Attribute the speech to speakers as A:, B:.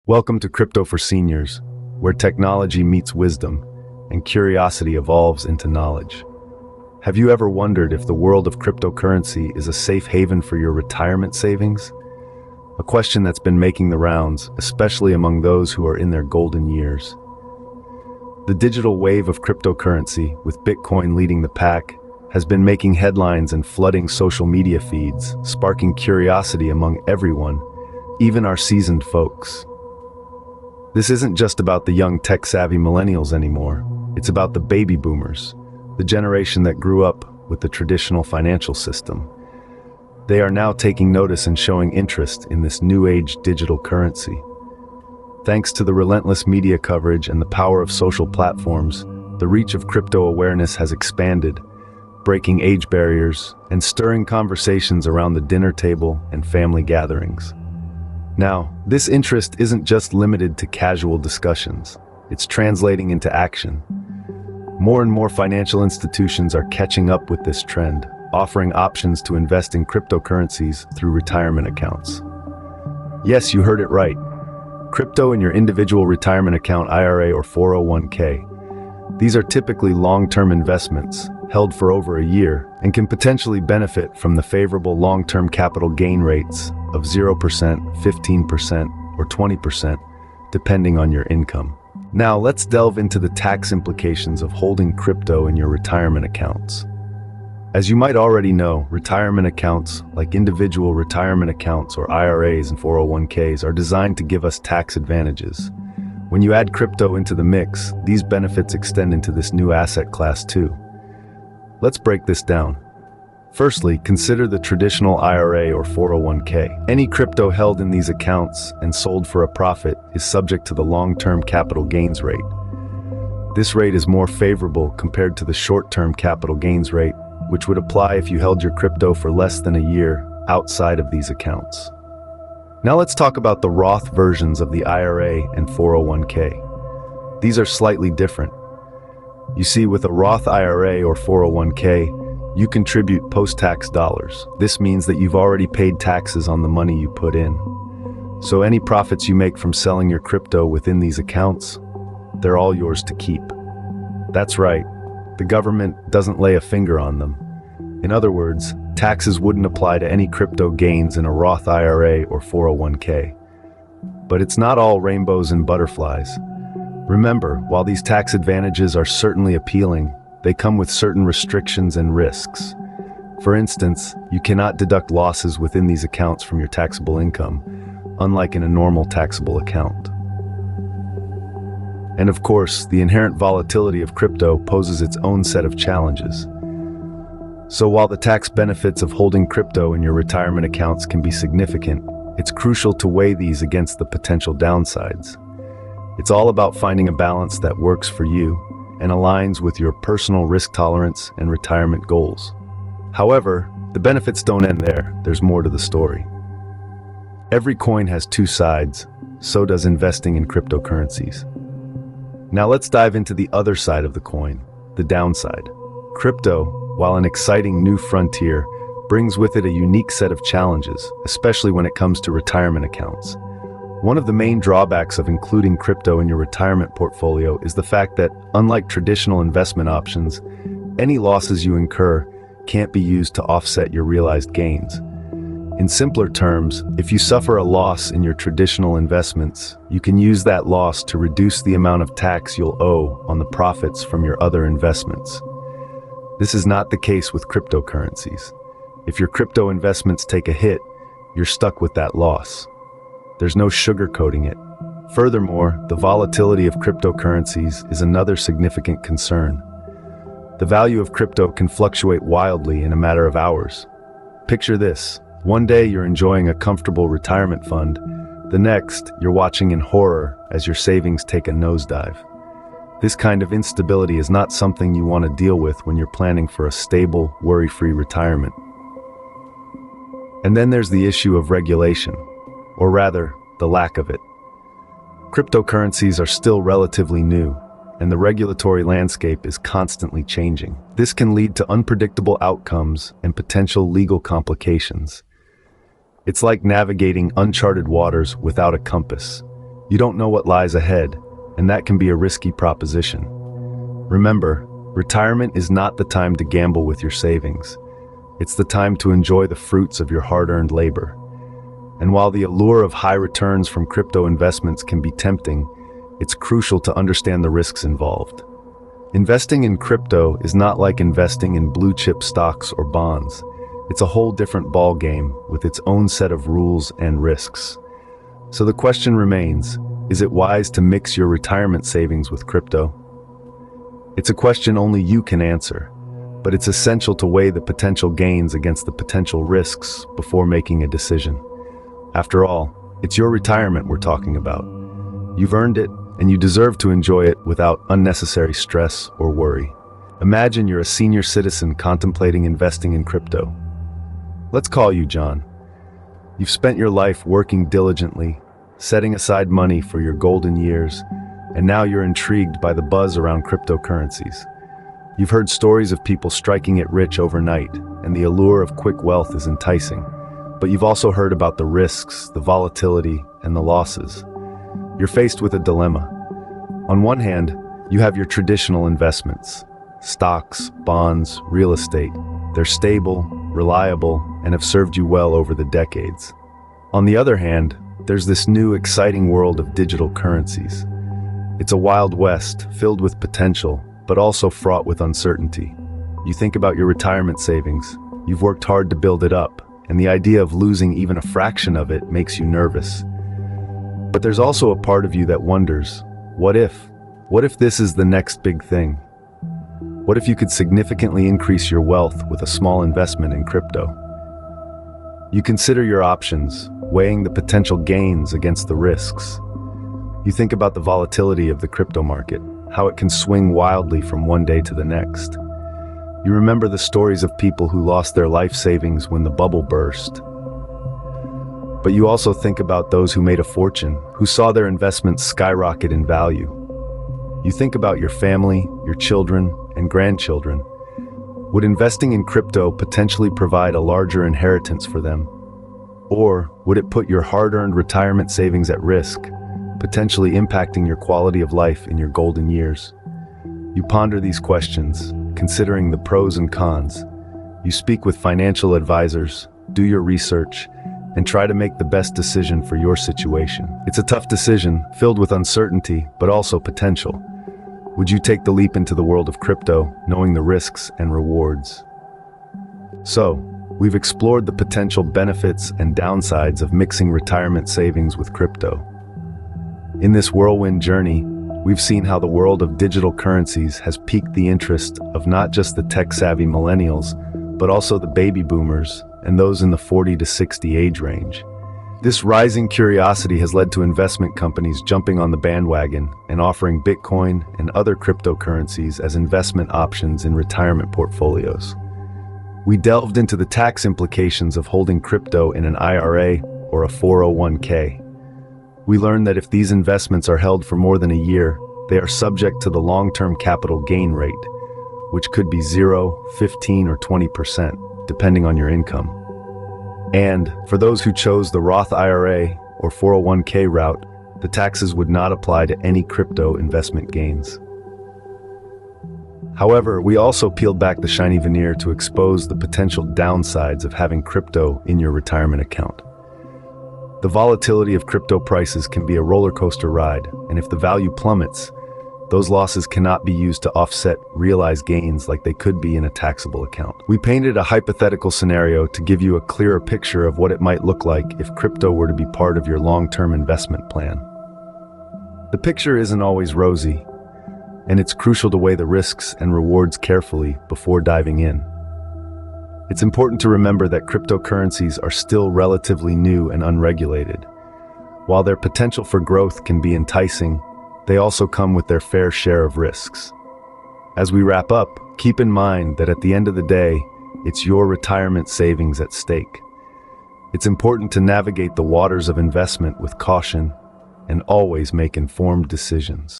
A: Welcome to Crypto for Seniors, where technology meets wisdom and curiosity evolves into knowledge. Have you ever wondered if the world of cryptocurrency is a safe haven for your retirement savings? A question that's been making the rounds, especially among those who are in their golden years. The digital wave of cryptocurrency, with Bitcoin leading the pack, has been making headlines and flooding social media feeds, sparking curiosity among everyone, even our seasoned folks. This isn't just about the young tech-savvy millennials anymore. It's about the baby boomers, the generation that grew up with the traditional financial system. They are now taking notice and showing interest in this new-age digital currency. Thanks to the relentless media coverage and the power of social platforms, the reach of crypto awareness has expanded, breaking age barriers and stirring conversations around the dinner table and family gatherings. Now, this interest isn't just limited to casual discussions. It's translating into action. More and more financial institutions are catching up with this trend, offering options to invest in cryptocurrencies through retirement accounts. Yes, you heard it right. Crypto in your individual retirement account IRA or 401k. These are typically long-term investments, held for over a year, and can potentially benefit from the favorable long-term capital gain rates of 0%, 15%, or 20%, depending on your income. Now, let's delve into the tax implications of holding crypto in your retirement accounts. As you might already know, retirement accounts, like individual retirement accounts or IRAs and 401ks, are designed to give us tax advantages. When you add crypto into the mix, these benefits extend into this new asset class too. Let's break this down. Firstly, consider the traditional IRA or 401k. Any crypto held in these accounts and sold for a profit is subject to the long-term capital gains rate. This rate is more favorable compared to the short-term capital gains rate, which would apply if you held your crypto for less than a year outside of these accounts. Now let's talk about the Roth versions of the IRA and 401k. These are slightly different. You see, with a Roth IRA or 401k, you contribute post-tax dollars. This means that you've already paid taxes on the money you put in. So any profits you make from selling your crypto within these accounts, they're all yours to keep. That's right, the government doesn't lay a finger on them. In other words, taxes wouldn't apply to any crypto gains in a Roth IRA or 401k. But it's not all rainbows and butterflies. Remember, while these tax advantages are certainly appealing, they come with certain restrictions and risks. For instance, you cannot deduct losses within these accounts from your taxable income, unlike in a normal taxable account. And of course, the inherent volatility of crypto poses its own set of challenges. So while the tax benefits of holding crypto in your retirement accounts can be significant, it's crucial to weigh these against the potential downsides. It's all about finding a balance that works for you and aligns with your personal risk tolerance and retirement goals. However, the benefits don't end there. There's more to the story. Every coin has two sides, so does investing in cryptocurrencies. Now let's dive into the other side of the coin, the downside. Crypto, while an exciting new frontier, brings with it a unique set of challenges, especially when it comes to retirement accounts. One of the main drawbacks of including crypto in your retirement portfolio is the fact that, unlike traditional investment options, any losses you incur can't be used to offset your realized gains. In simpler terms, if you suffer a loss in your traditional investments, you can use that loss to reduce the amount of tax you'll owe on the profits from your other investments. This is not the case with cryptocurrencies. If your crypto investments take a hit, you're stuck with that loss. There's no sugarcoating it. Furthermore, the volatility of cryptocurrencies is another significant concern. The value of crypto can fluctuate wildly in a matter of hours. Picture this. One day you're enjoying a comfortable retirement fund. The next, you're watching in horror as your savings take a nosedive. This kind of instability is not something you want to deal with when you're planning for a stable, worry-free retirement. And then there's the issue of regulation. Or rather, the lack of it. Cryptocurrencies are still relatively new, and the regulatory landscape is constantly changing. This can lead to unpredictable outcomes and potential legal complications. It's like navigating uncharted waters without a compass. You don't know what lies ahead, and that can be a risky proposition. Remember, retirement is not the time to gamble with your savings. It's the time to enjoy the fruits of your hard-earned labor. And while the allure of high returns from crypto investments can be tempting, it's crucial to understand the risks involved. Investing in crypto is not like investing in blue-chip stocks or bonds. It's a whole different ballgame with its own set of rules and risks. So the question remains, is it wise to mix your retirement savings with crypto? It's a question only you can answer, but it's essential to weigh the potential gains against the potential risks before making a decision. After all, it's your retirement we're talking about. You've earned it, and you deserve to enjoy it without unnecessary stress or worry. Imagine you're a senior citizen contemplating investing in crypto. Let's call you John. You've spent your life working diligently, setting aside money for your golden years, and now you're intrigued by the buzz around cryptocurrencies. You've heard stories of people striking it rich overnight, and the allure of quick wealth is enticing. But you've also heard about the risks, the volatility, and the losses. You're faced with a dilemma. On one hand, you have your traditional investments, stocks, bonds, real estate. They're stable, reliable, and have served you well over the decades. On the other hand, there's this new exciting world of digital currencies. It's a wild west filled with potential, but also fraught with uncertainty. You think about your retirement savings. You've worked hard to build it up, and the idea of losing even a fraction of it makes you nervous. But there's also a part of you that wonders, what if? What if this is the next big thing? What if you could significantly increase your wealth with a small investment in crypto? You consider your options, weighing the potential gains against the risks. You think about the volatility of the crypto market, how it can swing wildly from one day to the next. You remember the stories of people who lost their life savings when the bubble burst. But you also think about those who made a fortune, who saw their investments skyrocket in value. You think about your family, your children, and grandchildren. Would investing in crypto potentially provide a larger inheritance for them? Or would it put your hard-earned retirement savings at risk, potentially impacting your quality of life in your golden years? You ponder these questions, considering the pros and cons. You speak with financial advisors, do your research, and try to make the best decision for your situation. It's a tough decision, filled with uncertainty, but also potential. Would you take the leap into the world of crypto, knowing the risks and rewards? So, we've explored the potential benefits and downsides of mixing retirement savings with crypto. In this whirlwind journey, we've seen how the world of digital currencies has piqued the interest of not just the tech-savvy millennials, but also the baby boomers and those in the 40 to 60 age range. This rising curiosity has led to investment companies jumping on the bandwagon and offering Bitcoin and other cryptocurrencies as investment options in retirement portfolios. We delved into the tax implications of holding crypto in an IRA or a 401k. We learned that if these investments are held for more than a year, they are subject to the long-term capital gain rate, which could be 0, 15, or 20%, depending on your income. And for those who chose the Roth IRA or 401k route, the taxes would not apply to any crypto investment gains. However, we also peeled back the shiny veneer to expose the potential downsides of having crypto in your retirement account. The volatility of crypto prices can be a roller coaster ride, and if the value plummets, those losses cannot be used to offset realized gains like they could be in a taxable account. We painted a hypothetical scenario to give you a clearer picture of what it might look like if crypto were to be part of your long-term investment plan. The picture isn't always rosy, and it's crucial to weigh the risks and rewards carefully before diving in. It's important to remember that cryptocurrencies are still relatively new and unregulated. While their potential for growth can be enticing, they also come with their fair share of risks. As we wrap up, keep in mind that at the end of the day, it's your retirement savings at stake. It's important to navigate the waters of investment with caution and always make informed decisions.